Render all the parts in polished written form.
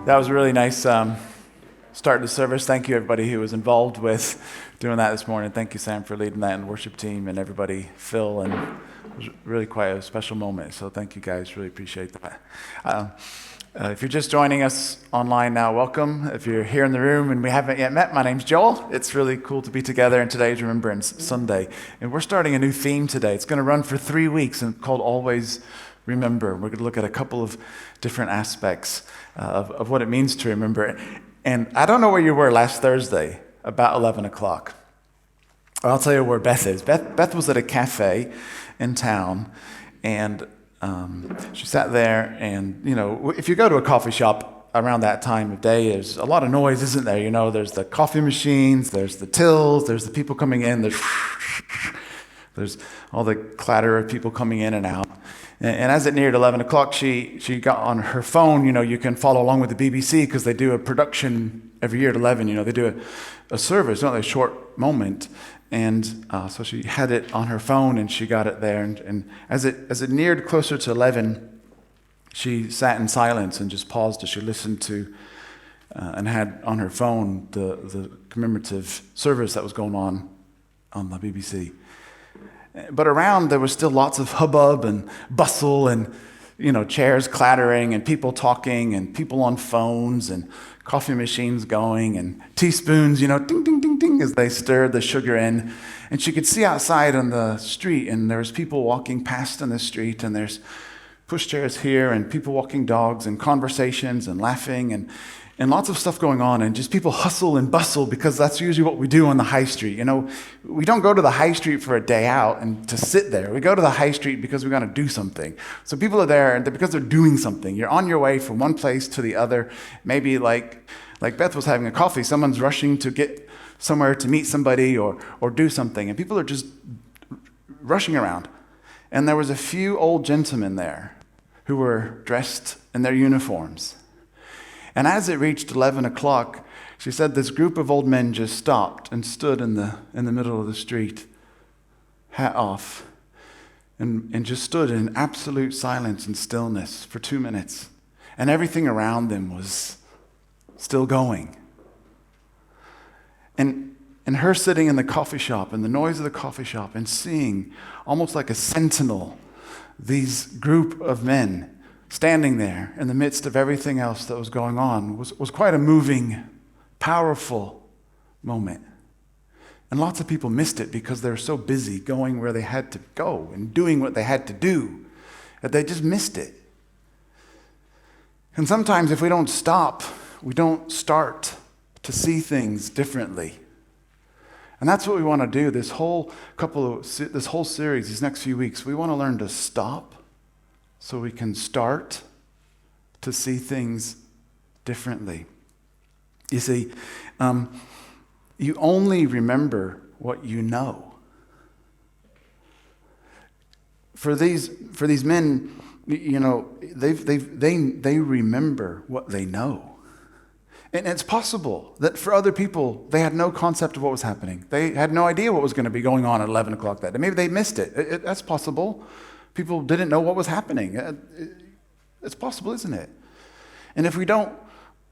That was a really nice start to the service. Thank you, everybody who was involved with doing that this morning. Thank you, Sam, for leading that, and the worship team, and everybody, Phil, and it was really quite a special moment. So thank you, guys. Really appreciate that. If you're just joining us online now, welcome. If you're here in the room and we haven't yet met, my name's Joel. It's really cool to be together, and today's Remembrance Sunday. And we're starting a new theme today. It's going to run for 3 weeks and called Always Remember. We're going to look at a couple of different aspects of what it means to remember. And I don't know where you were last Thursday, about 11 o'clock. I'll tell you where Beth is. Beth was at a cafe in town, and she sat there, and, you know, if you go to a coffee shop around that time of day, there's a lot of noise, isn't there? You know, there's the coffee machines, there's the tills, there's the people coming in, there's all the clatter of people coming in and out. And as it neared 11 o'clock, she got on her phone. You know, you can follow along with the BBC because they do a production every year at 11. You know, they do a service, don't they, a short moment. And so she had it on her phone, and she got it there. And as it neared closer to 11, she sat in silence and just paused as she listened to and had on her phone the commemorative service that was going on the BBC. But around, there was still lots of hubbub and bustle and, you know, chairs clattering and people talking and people on phones and coffee machines going and teaspoons, you know, ding, ding, ding, ding, as they stirred the sugar in. And she could see outside on the street, and there was people walking past in the street, and there's pushchairs here and people walking dogs and conversations and laughing and lots of stuff going on, and just people hustle and bustle because that's usually what we do on the high street. You know, we don't go to the high street for a day out and to sit there. We go to the high street because we're going to do something. So people are there and because they're doing something. You're on your way from one place to the other. Maybe like Beth was having a coffee, someone's rushing to get somewhere to meet somebody or do something, and people are just rushing around. And there was a few old gentlemen there who were dressed in their uniforms. And as it reached 11 o'clock, she said this group of old men just stopped and stood in the middle of the street, hat off, and just stood in absolute silence and stillness for 2 minutes. And everything around them was still going. And her sitting in the coffee shop, and the noise of the coffee shop, and seeing, almost like a sentinel, these group of men standing there in the midst of everything else that was going on was quite a moving, powerful moment. And lots of people missed it because they were so busy going where they had to go and doing what they had to do that they just missed it. And sometimes if we don't stop, we don't start to see things differently. And that's what we want to do this whole series, these next few weeks. We want to learn to stop so we can start to see things differently. You see, you only remember what you know. For these men, you know, they remember what they know. And it's possible that for other people, they had no concept of what was happening. They had no idea what was going to be going on at 11 o'clock that day. Maybe they missed it. That's possible. People didn't know what was happening. It's possible, isn't it? And if we don't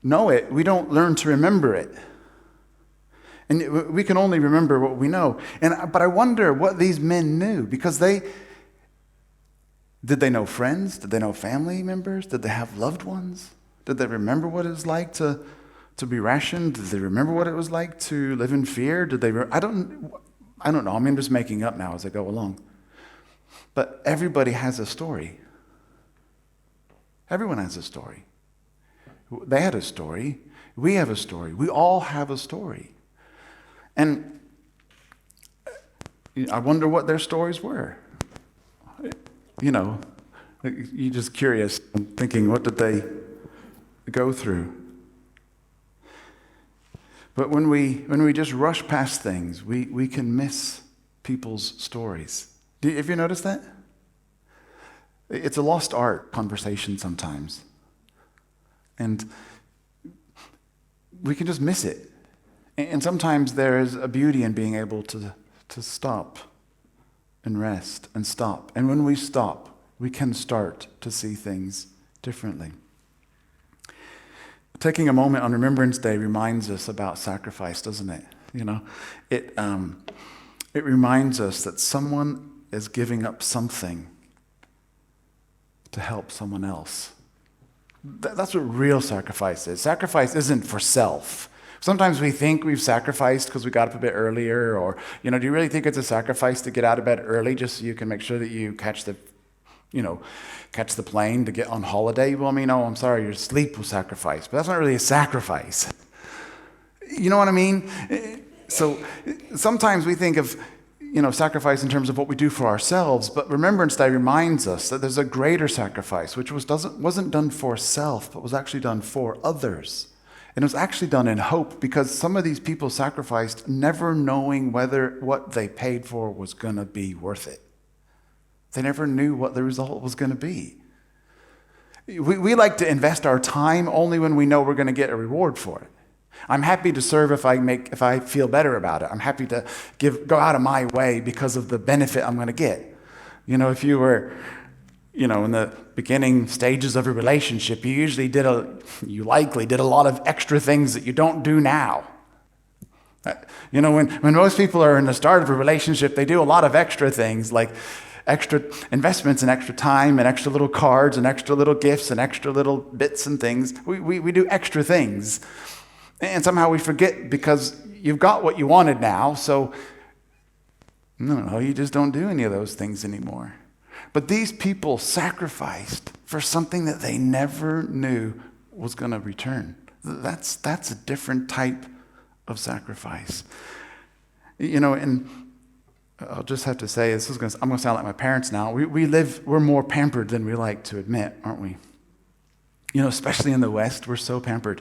know it, we don't learn to remember it. And we can only remember what we know. But I wonder what these men knew, because did they know friends? Did they know family members? Did they have loved ones? Did they remember what it was like to be rationed? Did they remember what it was like to live in fear? I don't know. I'm just making up now as I go along. But everybody has a story. Everyone has a story. They had a story. We have a story. We all have a story. And I wonder what their stories were. You know, you're just curious and thinking, what did they go through? But when we just rush past things, we can miss people's stories. Have you noticed that? It's a lost art conversation sometimes. And we can just miss it. And sometimes there is a beauty in being able to stop and rest and stop. And when we stop, we can start to see things differently. Taking a moment on Remembrance Day reminds us about sacrifice, doesn't it? It reminds us that someone is giving up something to help someone else. That's what real sacrifice is. Sacrifice isn't for self. Sometimes we think we've sacrificed because we got up a bit earlier, or, do you really think it's a sacrifice to get out of bed early just so you can make sure that you catch the plane to get on holiday? Well, I'm sorry, your sleep was sacrificed, but that's not really a sacrifice. You know what I mean? So sometimes we think of, sacrifice in terms of what we do for ourselves, but Remembrance Day reminds us that there's a greater sacrifice, which wasn't done for self, but was actually done for others. And it was actually done in hope, because some of these people sacrificed never knowing whether what they paid for was going to be worth it. They never knew what the result was going to be. We like to invest our time only when we know we're going to get a reward for it. I'm happy to serve if I feel better about it. I'm happy to go out of my way because of the benefit I'm going to get. If you were, in the beginning stages of a relationship, you likely did a lot of extra things that you don't do now. When most people are in the start of a relationship, they do a lot of extra things, like extra investments and extra time and extra little cards and extra little gifts and extra little bits and things. We do extra things. And somehow we forget, because you've got what you wanted now, so no, you just don't do any of those things anymore. But these people sacrificed for something that they never knew was going to return. That's a different type of sacrifice. And I'll just have to say, I'm going to sound like my parents now. We're more pampered than we like to admit, aren't we? Especially in the West, we're so pampered.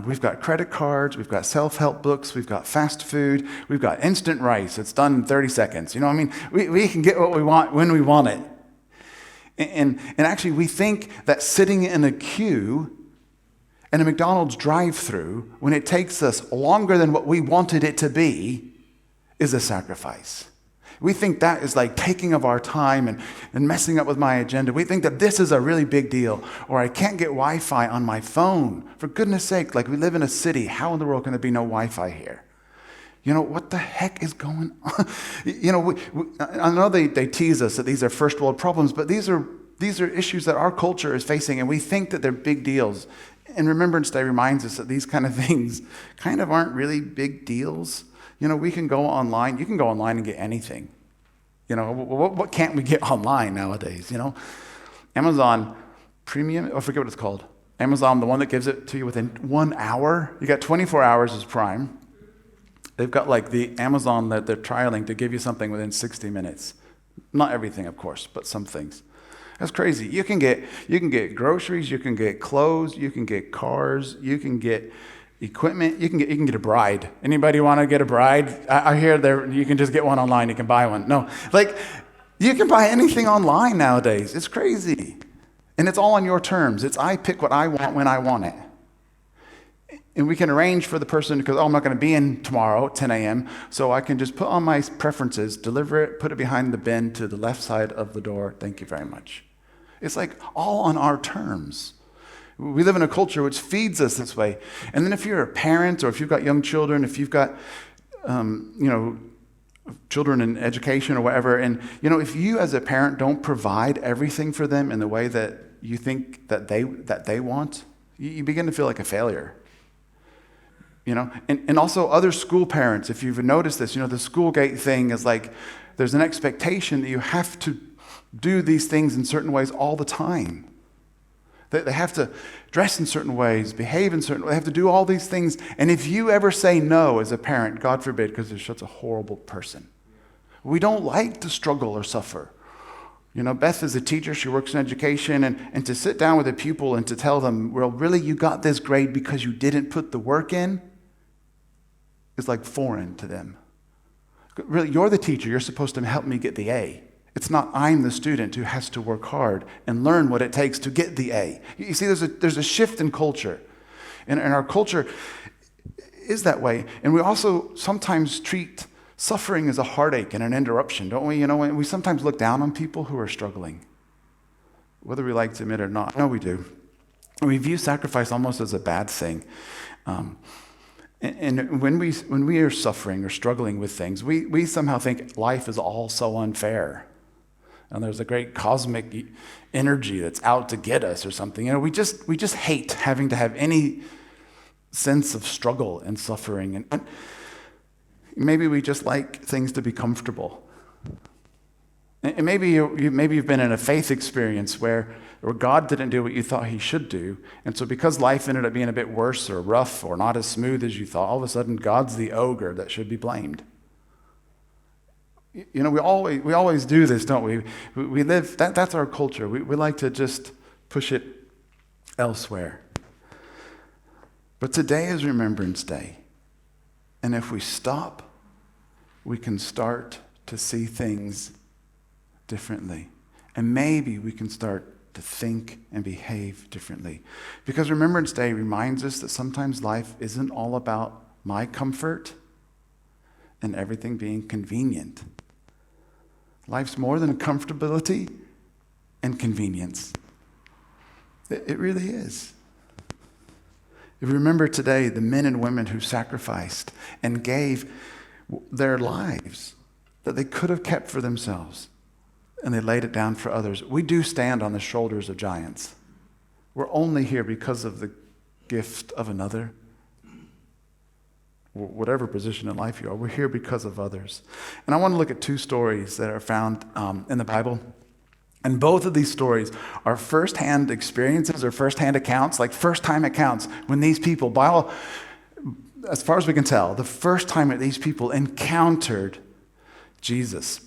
We've got credit cards, we've got self-help books, we've got fast food, we've got instant rice. It's done in 30 seconds. We can get what we want when we want it. And actually, we think that sitting in a queue in a McDonald's drive-thru, when it takes us longer than what we wanted it to be, is a sacrifice. We think that is like taking of our time and messing up with my agenda. We think that this is a really big deal. Or I can't get Wi-Fi on my phone. For goodness sake, we live in a city. How in the world can there be no Wi-Fi here? What the heck is going on? I know they tease us that these are first world problems, but these are issues that our culture is facing, and we think that they're big deals. And Remembrance Day reminds us that these kind of things kind of aren't really big deals. We can go online. You can go online and get anything. What can't we get online nowadays? Amazon Premium, I forget what it's called. Amazon, the one that gives it to you within 1 hour. You got 24 hours as Prime. They've got the Amazon that they're trialing to give you something within 60 minutes. Not everything, of course, but some things. That's crazy. You can get groceries, you can get clothes, you can get cars, you can get equipment, you can get a bride. Anybody want to get a bride? I hear you can just get one online, you can buy one. No, you can buy anything online nowadays. It's crazy. And it's all on your terms. I pick what I want when I want it. And we can arrange for the person, because I'm not going to be in tomorrow at 10 a.m., so I can just put on my preferences, deliver it, put it behind the bin to the left side of the door. Thank you very much. It's all on our terms. We live in a culture which feeds us this way. And then if you're a parent, or if you've got young children, if you've got, children in education or whatever, and, if you as a parent don't provide everything for them in the way that you think that they want, you begin to feel like a failure. And also other school parents, if you've noticed this, the school gate thing is there's an expectation that you have to do these things in certain ways all the time. They have to dress in certain ways, behave in certain ways. They have to do all these things. And if you ever say no as a parent, God forbid, because you're such a horrible person. We don't like to struggle or suffer. Beth is a teacher. She works in education. And to sit down with a pupil and to tell them, well, really, you got this grade because you didn't put the work in, is foreign to them. Really, you're the teacher. You're supposed to help me get the A. It's not I'm the student who has to work hard and learn what it takes to get the A. You see, there's a shift in culture. And our culture is that way. And we also sometimes treat suffering as a heartache and an interruption, don't we? We sometimes look down on people who are struggling, whether we like to admit it or not. I know we do. we view sacrifice almost as a bad thing. And when we are suffering or struggling with things, we somehow think life is all so unfair. And there's a great cosmic energy that's out to get us or something. We just hate having to have any sense of struggle and suffering. And maybe we just like things to be comfortable. And maybe you've been in a faith experience where God didn't do what you thought he should do. And so because life ended up being a bit worse or rough or not as smooth as you thought, all of a sudden God's the ogre that should be blamed. We always do this, don't we? We live, that's our culture. We like to just push it elsewhere. But today is Remembrance Day. And if we stop, we can start to see things differently. And maybe we can start to think and behave differently. Because Remembrance Day reminds us that sometimes life isn't all about my comfort and everything being convenient. Life's more than comfortability and convenience. It really is. If we remember today the men and women who sacrificed and gave their lives that they could have kept for themselves, and they laid it down for others. We do stand on the shoulders of giants. We're only here because of the gift of another. Whatever position in life you are, we're here because of others. And I want to look at two stories that are found in the Bible. And both of these stories are firsthand experiences or firsthand accounts, like first-time accounts, when these people, as far as we can tell, the first time that these people encountered Jesus.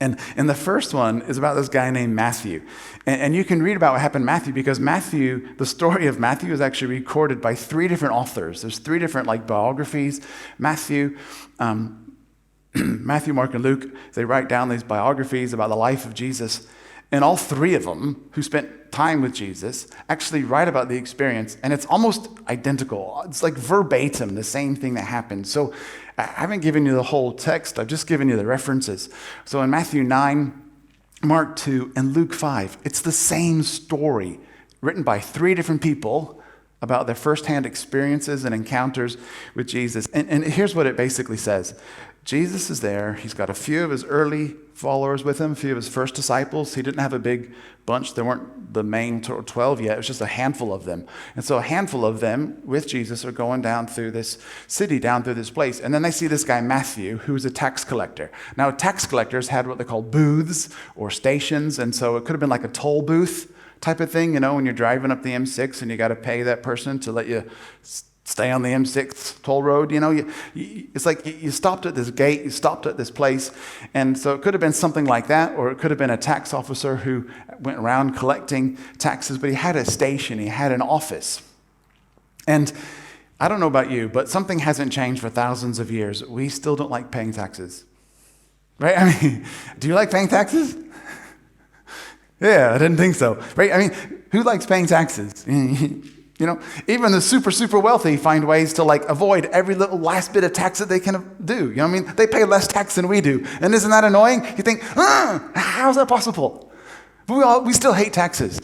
And the first one is about this guy named Matthew. And you can read about what happened to Matthew because the story of Matthew is actually recorded by three different authors. There's three different biographies. Matthew, Mark, and Luke, they write down these biographies about the life of Jesus. And all three of them who spent time with Jesus actually write about the experience. And it's almost identical. It's like verbatim, the same thing that happened. So I haven't given you the whole text. I've just given you the references. So in Matthew 9, Mark 2, and Luke 5, it's the same story written by three different people about their firsthand experiences and encounters with Jesus. And here's what it basically says. Jesus is there. He's got a few of his early followers with him, a few of his first disciples. He didn't have a big bunch. There weren't the main 12 yet. It was just a handful of them. And so a handful of them with Jesus are going down through this city, down through this place. And then they see this guy, Matthew, who's a tax collector. Now, tax collectors had what they call booths or stations. And so it could have been like a toll booth type of thing, when you're driving up the M6 and you got to pay that person to let you stay on the M6 toll road. It's like you stopped at this gate, you stopped at this place. And so it could have been something like that, or it could have been a tax officer who went around collecting taxes, but he had a station, he had an office. And I don't know about you, but something hasn't changed for thousands of years. We still don't like paying taxes. Right? Do you like paying taxes? Yeah, I didn't think so. Right? Who likes paying taxes? Even the super, super wealthy find ways to avoid every little last bit of tax that they can do. They pay less tax than we do. And isn't that annoying? You think, how's that possible? But we still hate taxes.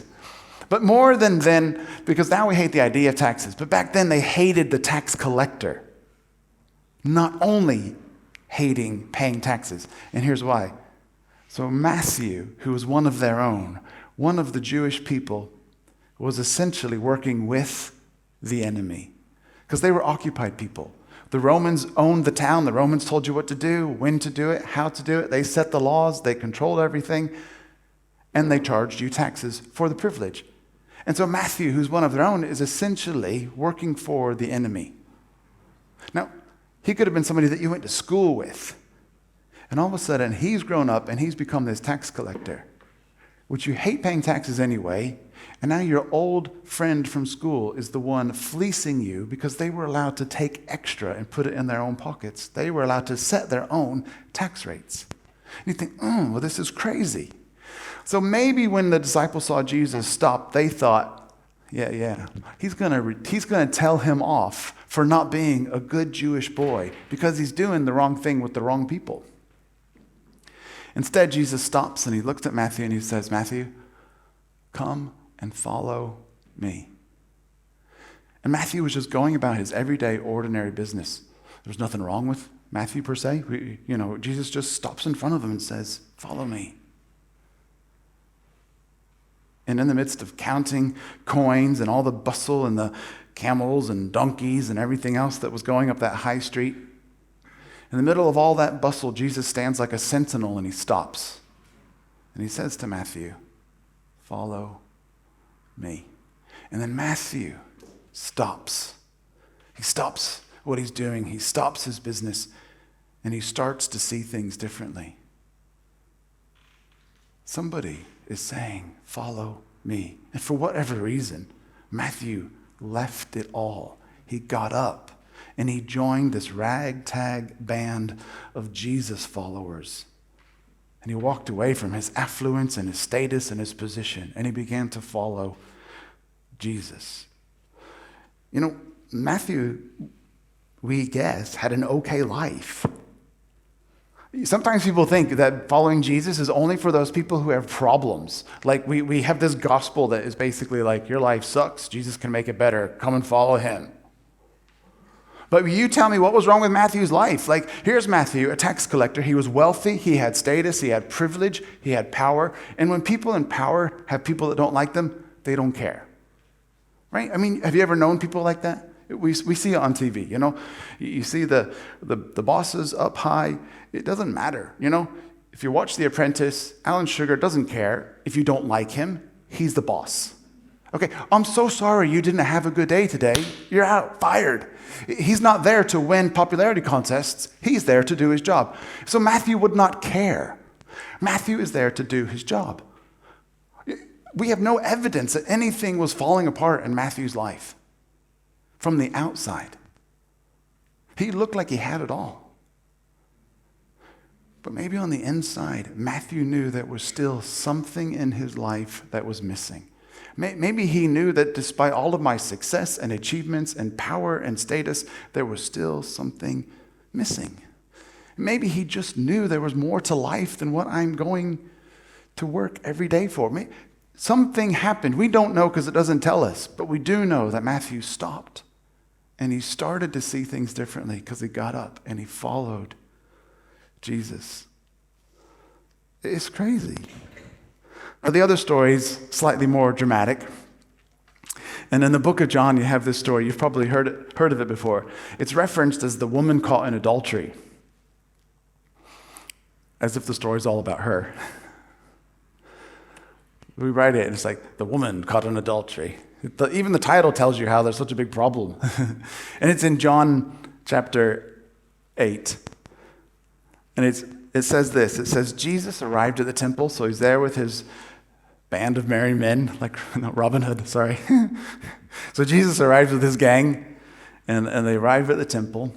But more than then, because now we hate the idea of taxes, but back then they hated the tax collector. Not only hating paying taxes. And here's why. So Matthew, who was one of their own, one of the Jewish people, was essentially working with the enemy because they were occupied people. The Romans owned the town. The Romans told you what to do, when to do it, how to do it. They set the laws. They controlled everything. And they charged you taxes for the privilege. And so Matthew, who's one of their own, is essentially working for the enemy. Now, he could have been somebody that you went to school with. And all of a sudden, he's grown up and he's become this tax collector, which you hate paying taxes anyway. And now your old friend from school is the one fleecing you because they were allowed to take extra and put it in their own pockets. They were allowed to set their own tax rates. And you think, well, this is crazy. So maybe when the disciples saw Jesus stop, they thought, yeah, he's gonna tell him off for not being a good Jewish boy because he's doing the wrong thing with the wrong people. Instead, Jesus stops and he looks at Matthew and he says, Matthew, come and follow me. And Matthew was just going about his everyday, ordinary business. There's nothing wrong with Matthew per se. Jesus just stops in front of him and says, "Follow me." And in the midst of counting coins and all the bustle and the camels and donkeys and everything else that was going up that high street, in the middle of all that bustle, Jesus stands like a sentinel and he stops. And he says to Matthew, "Follow me." And then Matthew stops. He stops what he's doing. He stops his business and he starts to see things differently. Somebody is saying, "Follow me." And for whatever reason, Matthew left it all. He got up and he joined this ragtag band of Jesus followers. And he walked away from his affluence and his status and his position, and he began to follow Jesus. Matthew, we guess, had an okay life. Sometimes people think that following Jesus is only for those people who have problems. Like we have this gospel that is basically like, your life sucks, Jesus can make it better, come and follow him. But you tell me what was wrong with Matthew's life. Like, here's Matthew, a tax collector. He was wealthy, he had status, he had privilege, he had power. And when people in power have people that don't like them, they don't care. Right? I mean, have you ever known people like that? We see it on TV, You see the bosses up high. It doesn't matter, If you watch The Apprentice, Alan Sugar doesn't care if you don't like him. He's the boss. Okay, I'm so sorry you didn't have a good day today. You're out, fired. He's not there to win popularity contests. He's there to do his job. So Matthew would not care. Matthew is there to do his job. We have no evidence that anything was falling apart in Matthew's life from the outside. He looked like he had it all. But maybe on the inside, Matthew knew there was still something in his life that was missing. Maybe he knew that despite all of my success and achievements and power and status, there was still something missing. Maybe he just knew there was more to life than what I'm going to work every day for. Something happened. We don't know because it doesn't tell us, but we do know that Matthew stopped and he started to see things differently because he got up and he followed Jesus. It's crazy. Now, the other story's slightly more dramatic. And in the book of John, you have this story. You've probably heard of it before. It's referenced as the woman caught in adultery, as if the story's all about her. We write it, and it's like, the woman caught in adultery. Even the title tells you how there's such a big problem. And it's in John chapter 8. And it says this. It says, Jesus arrived at the temple, so he's there with his band of merry men, like Robin Hood, sorry. So Jesus arrives with his gang, and they arrive at the temple.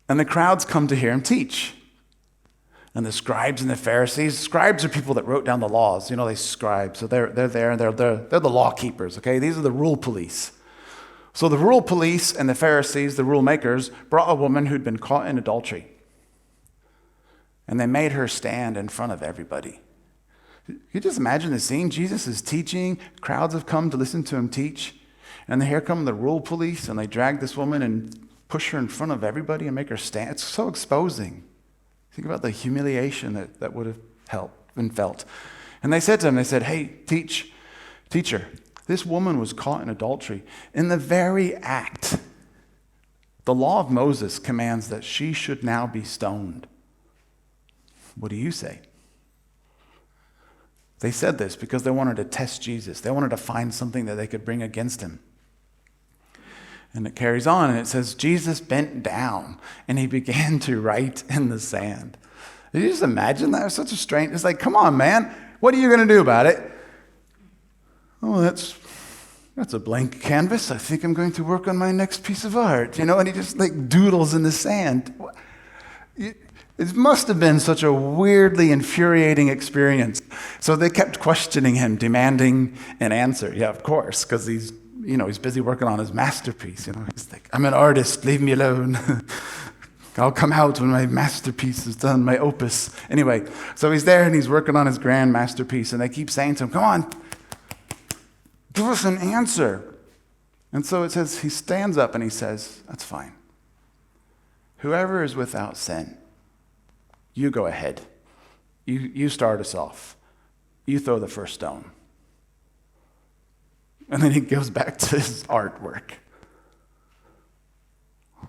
And the crowds come to hear him teach. And the scribes and the Pharisees, scribes are people that wrote down the laws. They scribe. So they're there, and they're the law keepers, okay? These are the rule police. So the rule police and the Pharisees, the rule makers, brought a woman who'd been caught in adultery. And they made her stand in front of everybody. You just imagine the scene. Jesus is teaching. Crowds have come to listen to him teach. And then here come the rule police, and they drag this woman and push her in front of everybody and make her stand. It's so exposing. Think about the humiliation that would have been felt. And they said to him, hey, teacher, this woman was caught in adultery. In the very act, the law of Moses commands that she should now be stoned. What do you say? They said this because they wanted to test Jesus. They wanted to find something that they could bring against him. And it carries on, and it says, Jesus bent down, and he began to write in the sand. Did you just imagine that? It was such a strange, it's like, come on, man. What are you going to do about it? Oh, that's a blank canvas. I think I'm going to work on my next piece of art. And he just doodles in the sand. It must have been such a weirdly infuriating experience. So they kept questioning him, demanding an answer. Yeah, of course, because he's busy working on his masterpiece. He's like, I'm an artist, leave me alone. I'll come out when my masterpiece is done, my opus. Anyway, so he's there and he's working on his grand masterpiece, and they keep saying to him, come on, give us an answer. And so it says he stands up and he says, that's fine. Whoever is without sin, you go ahead. You start us off. You throw the first stone. And then he goes back to his artwork.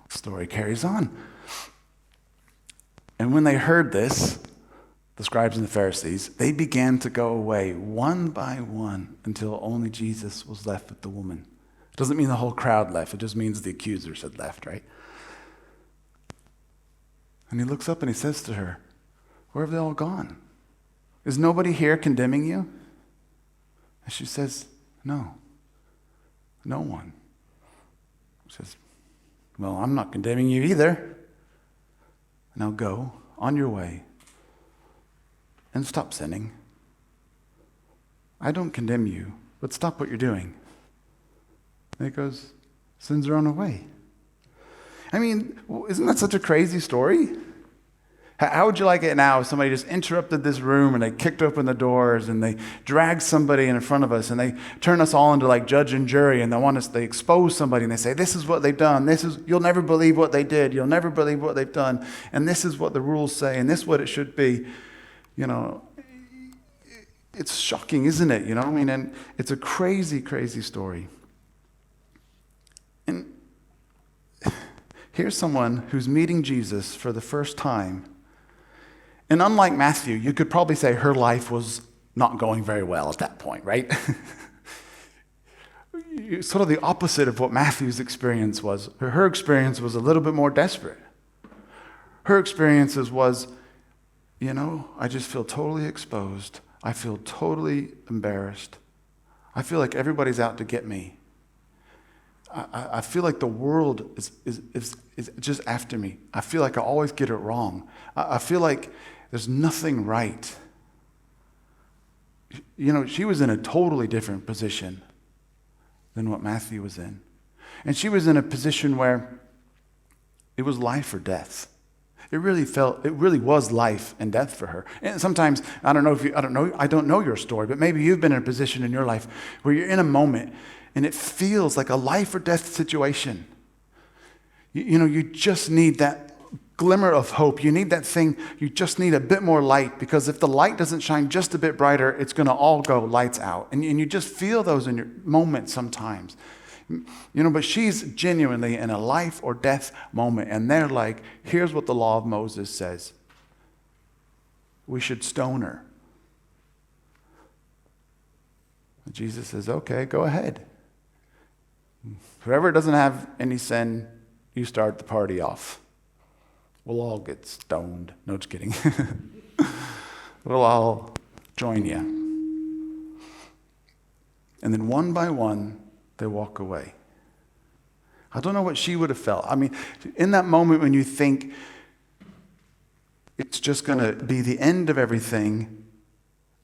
The story carries on. And when they heard this, the scribes and the Pharisees, they began to go away one by one until only Jesus was left with the woman. It doesn't mean the whole crowd left. It just means the accusers had left, right? And he looks up and he says to her, where have they all gone? Is nobody here condemning you? And she says, no one. He says, well, I'm not condemning you either. Now go on your way and stop sinning. I don't condemn you, but stop what you're doing. And he goes, sins are on the way. I mean, isn't that such a crazy story? How would you like it now if somebody just interrupted this room and they kicked open the doors and they dragged somebody in front of us and they turn us all into like judge and jury and they expose somebody and they say, this is what they've done. You'll never believe what they did. You'll never believe what they've done. And this is what the rules say and this is what it should be. You know, it's shocking, isn't it? You know, I mean, and it's a crazy, crazy story. And here's someone who's meeting Jesus for the first time. And unlike Matthew, you could probably say her life was not going very well at that point, right? Sort of the opposite of what Matthew's experience was. Her experience was a little bit more desperate. Her experiences was, I just feel totally exposed. I feel totally embarrassed. I feel like everybody's out to get me. I feel like the world is just after me. I feel like I always get it wrong. I feel like there's nothing right. She was in a totally different position than what Matthew was in. And she was in a position where it was life or death. It really was life and death for her. And sometimes, I don't know your story, but maybe you've been in a position in your life where you're in a moment and it feels like a life or death situation. You just need that glimmer of hope. You need that thing. You just need a bit more light, because if the light doesn't shine just a bit brighter, it's going to all go lights out. And you just feel those in your moments sometimes. But she's genuinely in a life or death moment, and they're like, here's what the law of Moses says. We should stone her. And Jesus says, okay, go ahead. Whoever doesn't have any sin, you start the party off. We'll all get stoned. No, just kidding. We'll all join you. And then one by one, they walk away. I don't know what she would have felt. I mean, in that moment when you think it's just going to be the end of everything,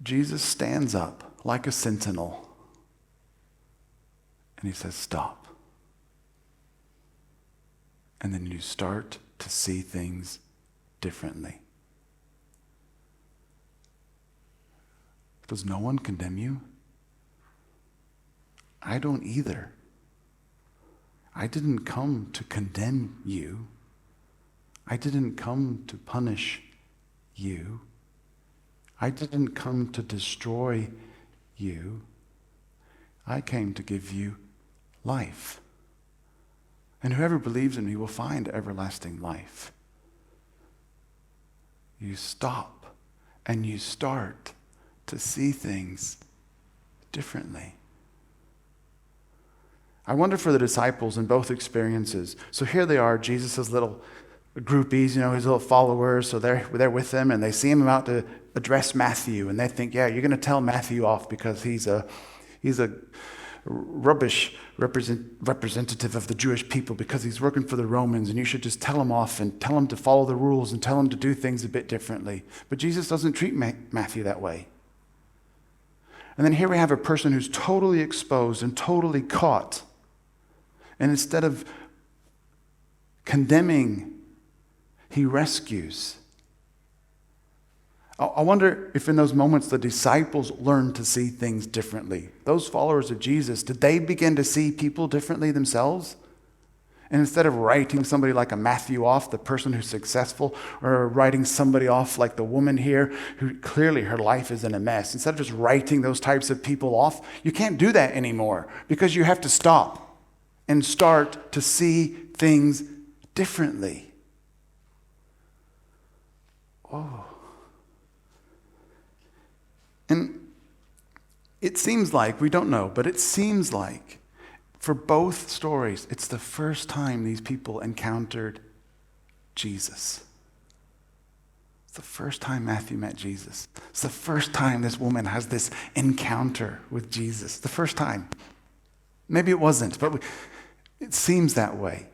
Jesus stands up like a sentinel. And he says, stop. And then you start to see things differently. Does no one condemn you? I don't either. I didn't come to condemn you. I didn't come to punish you. I didn't come to destroy you. I came to give you life. And whoever believes in me will find everlasting life. You stop and you start to see things differently. I wonder for the disciples in both experiences. So here they are, Jesus' little groupies, his little followers. So they're with him, and they see him about to address Matthew, and they think, yeah, you're going to tell Matthew off because he's a rubbish representative of the Jewish people because he's working for the Romans, and you should just tell him off and tell him to follow the rules and tell him to do things a bit differently. But Jesus doesn't treat Matthew that way. And then here we have a person who's totally exposed and totally caught. And instead of condemning, he rescues. I wonder if in those moments the disciples learned to see things differently. Those followers of Jesus, did they begin to see people differently themselves? And instead of writing somebody like a Matthew off, the person who's successful, or writing somebody off like the woman here, who clearly her life is in a mess, instead of just writing those types of people off, you can't do that anymore because you have to stop and start to see things differently. Oh. And it seems like, we don't know, but it seems like for both stories, it's the first time these people encountered Jesus. It's the first time Matthew met Jesus. It's the first time this woman has this encounter with Jesus. The first time. Maybe it wasn't, but it seems that way.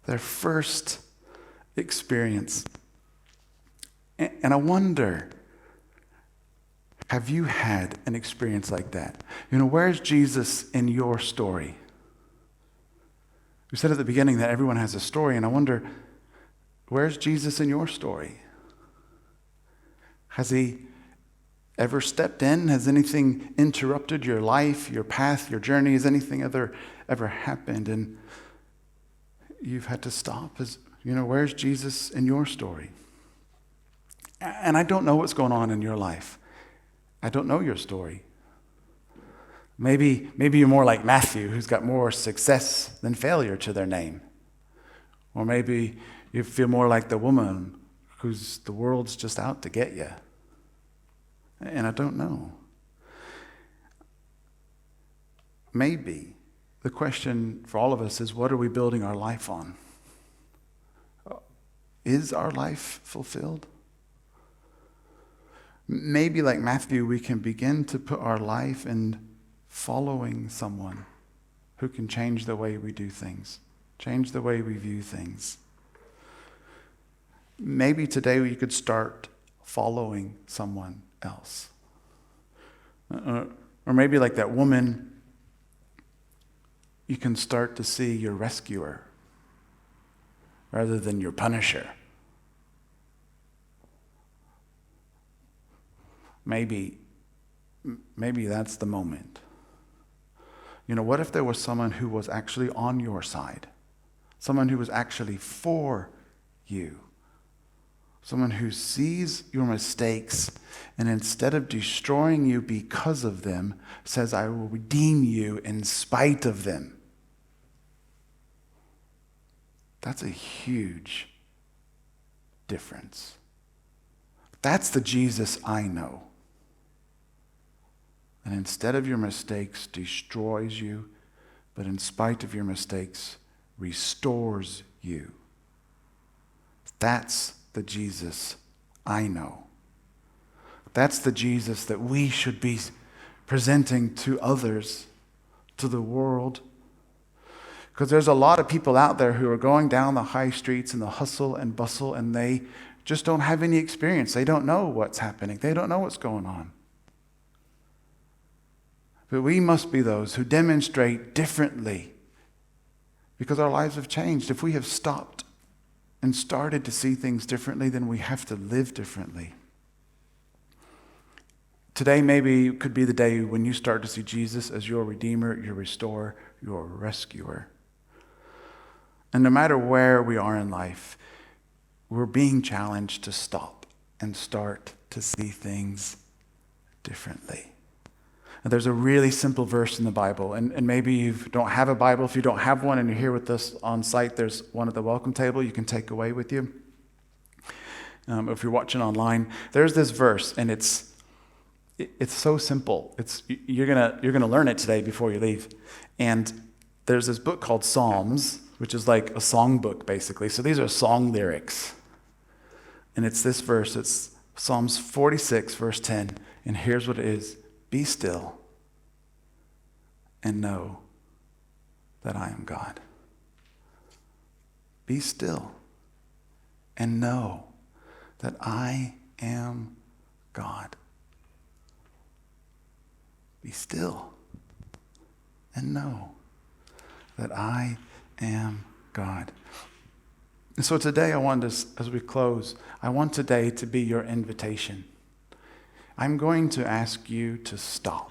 Their first experience. And I wonder, have you had an experience like that? Where's Jesus in your story? We said at the beginning that everyone has a story, and I wonder, where's Jesus in your story? Has he ever stepped in? Has anything interrupted your life, your path, your journey? Has anything ever happened and you've had to stop? Where's Jesus in your story? And I don't know what's going on in your life. I don't know your story. Maybe you're more like Matthew, who's got more success than failure to their name. Or maybe you feel more like the woman who's the world's just out to get you. And I don't know. Maybe the question for all of us is, what are we building our life on? Is our life fulfilled? Maybe like Matthew, we can begin to put our life in following someone who can change the way we do things, change the way we view things. Maybe today we could start following someone else. Or maybe like that woman, you can start to see your rescuer rather than your punisher. Maybe that's the moment. What if there was someone who was actually on your side? Someone who was actually for you? Someone who sees your mistakes and instead of destroying you because of them, says, I will redeem you in spite of them. That's a huge difference. That's the Jesus I know. And instead of your mistakes, destroys you, but in spite of your mistakes, restores you. That's the Jesus I know. That's the Jesus that we should be presenting to others, to the world. Because there's a lot of people out there who are going down the high streets and the hustle and bustle, and they just don't have any experience. They don't know what's happening. They don't know what's going on. But we must be those who demonstrate differently because our lives have changed. If we have stopped and started to see things differently, then we have to live differently. Today maybe could be the day when you start to see Jesus as your Redeemer, your Restorer, your Rescuer. And no matter where we are in life, we're being challenged to stop and start to see things differently. And there's a really simple verse in the Bible, and maybe you don't have a Bible. If you don't have one and you're here with us on site, there's one at the welcome table you can take away with you. If you're watching online, there's this verse, and it's so simple. You're gonna learn it today before you leave. And there's this book called Psalms, which is like a song book, basically. So these are song lyrics. And it's this verse. It's Psalms 46, verse 10. And here's what it is. Be still and know that I am God. Be still and know that I am God. Be still and know that I am God. And so today as we close, I want today to be your invitation. I'm going to ask you to stop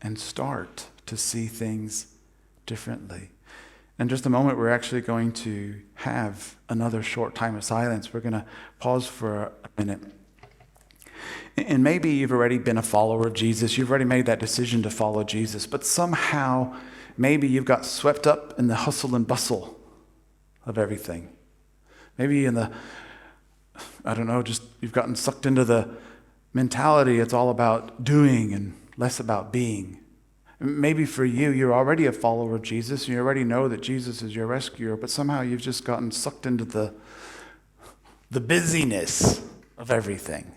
and start to see things differently. In just a moment, we're actually going to have another short time of silence. We're going to pause for a minute. And maybe you've already been a follower of Jesus. You've already made that decision to follow Jesus. But somehow, maybe you've got swept up in the hustle and bustle of everything. Maybe just you've gotten sucked into the mentality it's all about doing and less about being. Maybe for you, you're already a follower of Jesus. You already know that Jesus is your rescuer, but somehow you've just gotten sucked into the busyness of everything.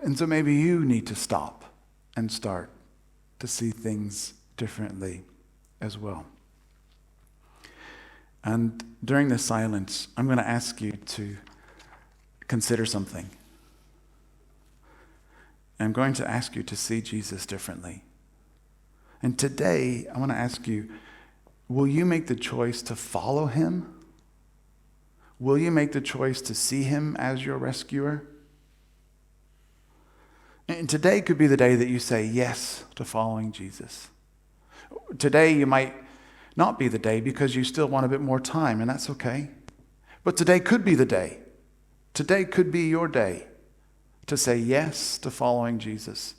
And so maybe you need to stop and start to see things differently as well. And during this silence, I'm going to ask you to consider something. I'm going to ask you to see Jesus differently. And today, I want to ask you, will you make the choice to follow him? Will you make the choice to see him as your rescuer? And today could be the day that you say yes to following Jesus. Today you might not be the day because you still want a bit more time, and that's okay. But today could be the day. Today could be your day to say yes to following Jesus.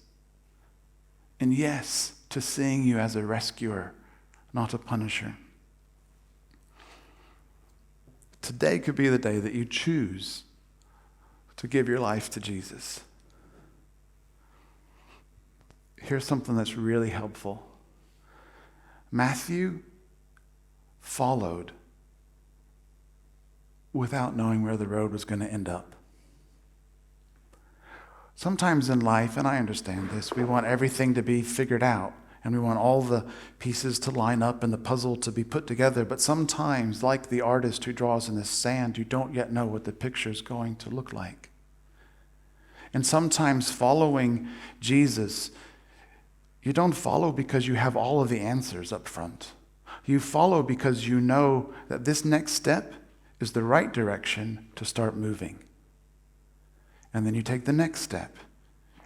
And yes to seeing you as a rescuer, not a punisher. Today could be the day that you choose to give your life to Jesus. Here's something that's really helpful. Matthew followed without knowing where the road was going to end up. Sometimes in life, and I understand this, we want everything to be figured out, and we want all the pieces to line up and the puzzle to be put together. But sometimes, like the artist who draws in the sand, you don't yet know what the picture is going to look like. And sometimes following Jesus, you don't follow because you have all of the answers up front. You follow because you know that this next step is the right direction to start moving. And then you take the next step.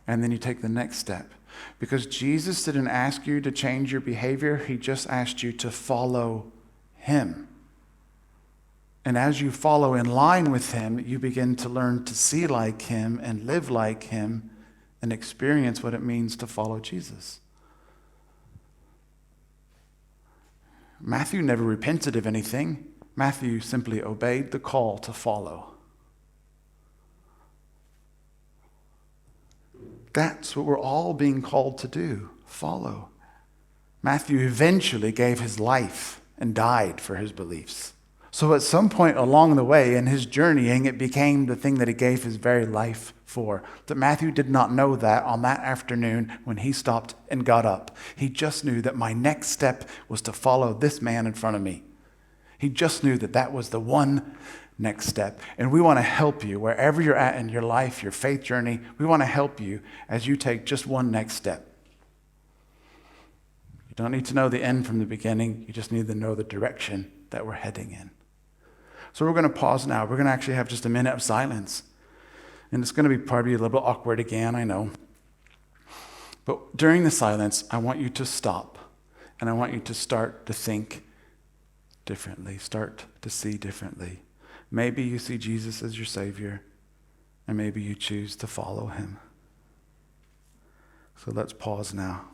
And then you take the next step. Because Jesus didn't ask you to change your behavior. He just asked you to follow him. And as you follow in line with him, you begin to learn to see like him and live like him and experience what it means to follow Jesus. Matthew never repented of anything. Matthew simply obeyed the call to follow. That's what we're all being called to do, follow. Matthew eventually gave his life and died for his beliefs. So at some point along the way in his journeying, it became the thing that he gave his very life for. That Matthew did not know that on that afternoon when he stopped and got up. He just knew that my next step was to follow this man in front of me. He just knew that that was the one next step. And we want to help you wherever you're at in your life, your faith journey. We want to help you as you take just one next step. You don't need to know the end from the beginning. You just need to know the direction that we're heading in. So we're going to pause now. We're going to actually have just a minute of silence. And it's going to be probably a little bit awkward again, I know. But during the silence, I want you to stop. And I want you to start to think differently. Start to see differently. Maybe you see Jesus as your Savior. And maybe you choose to follow him. So let's pause now.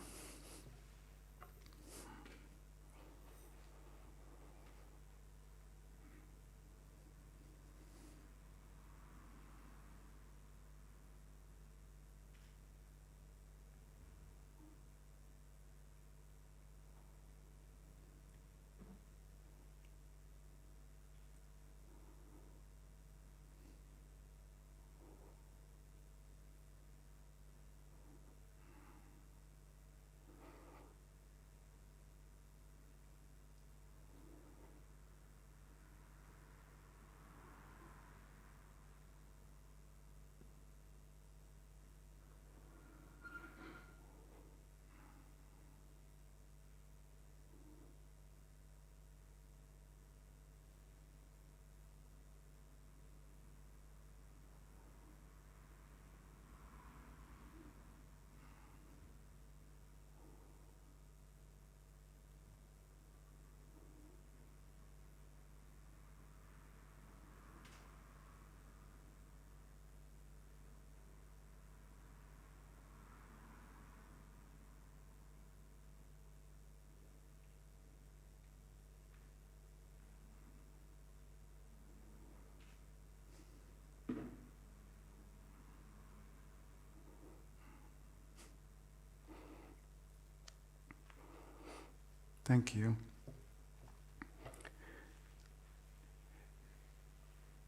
Thank you.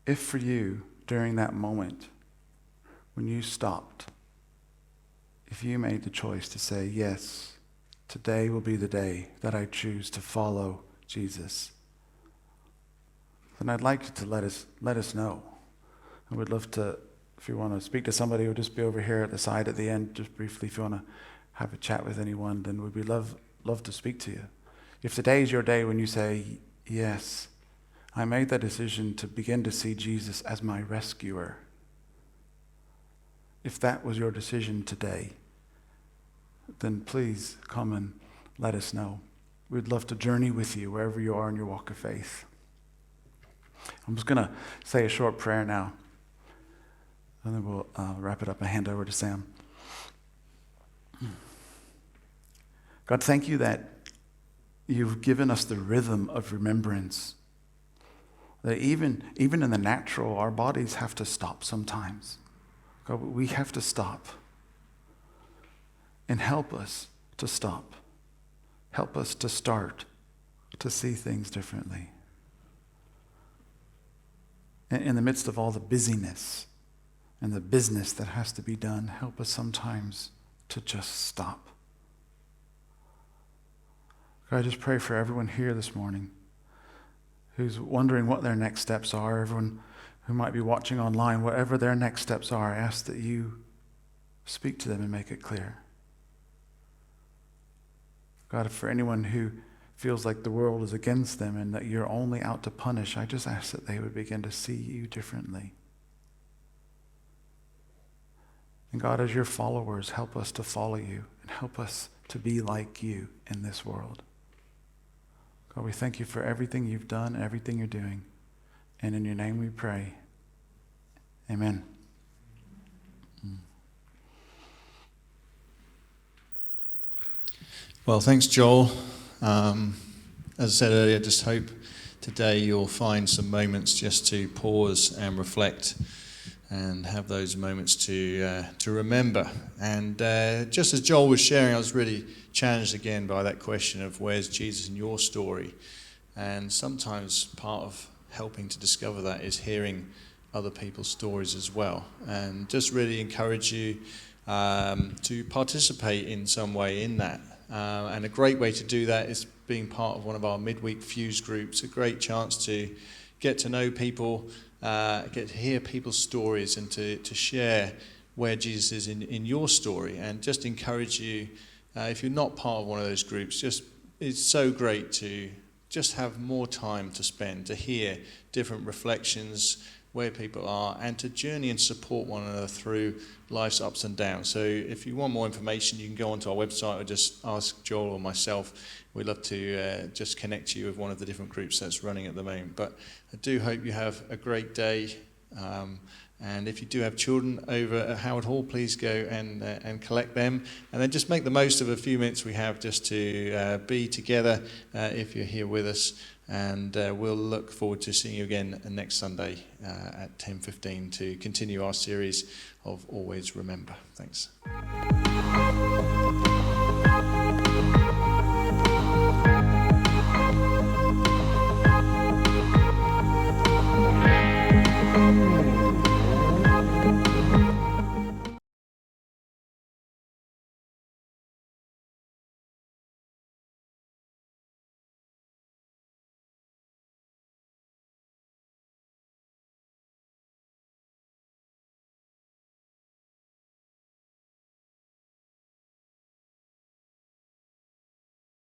If for you, during that moment, when you stopped, if you made the choice to say, yes, today will be the day that I choose to follow Jesus, then I'd like you to let us know. I would love to, if you want to speak to somebody, who will just be over here at the side at the end, just briefly. If you want to have a chat with anyone, then we'd love to speak to you. If today is your day when you say, yes, I made that decision to begin to see Jesus as my rescuer. If that was your decision today, then please come and let us know. We'd love to journey with you wherever you are in your walk of faith. I'm just going to say a short prayer now, and then we'll wrap it up and hand over to Sam. God, thank you that you've given us the rhythm of remembrance. That even in the natural, our bodies have to stop sometimes. God, we have to stop. And help us to stop. Help us to start to see things differently. In the midst of all the busyness and the business that has to be done, help us sometimes to just stop. God, I just pray for everyone here this morning who's wondering what their next steps are, everyone who might be watching online, whatever their next steps are, I ask that you speak to them and make it clear. God, for anyone who feels like the world is against them and that you're only out to punish, I just ask that they would begin to see you differently. And God, as your followers, help us to follow you and help us to be like you in this world. God, we thank you for everything you've done and everything you're doing. And in your name we pray. Amen. Well, thanks, Joel. As I said earlier, just hope today you'll find some moments just to pause and reflect and have those moments to remember. And just as Joel was sharing, I was really challenged again by that question of where's Jesus in your story? And sometimes part of helping to discover that is hearing other people's stories as well. And just really encourage you to participate in some way in that. And a great way to do that is being part of one of our midweek Fuse groups. A great chance to get to know people, get to hear people's stories and to share where Jesus is in your story. And just encourage you, if you're not part of one of those groups, it's so great to just have more time to spend, to hear different reflections, where people are, and to journey and support one another through life's ups and downs. So if you want more information, you can go onto our website or just ask Joel or myself. We'd love to just connect you with one of the different groups that's running at the moment. But I do hope you have a great day. And if you do have children over at Howard Hall, please go and collect them. And then just make the most of a few minutes we have just to be together if you're here with us. And we'll look forward to seeing you again next Sunday at 10:15 to continue our series of Always Remember. Thanks.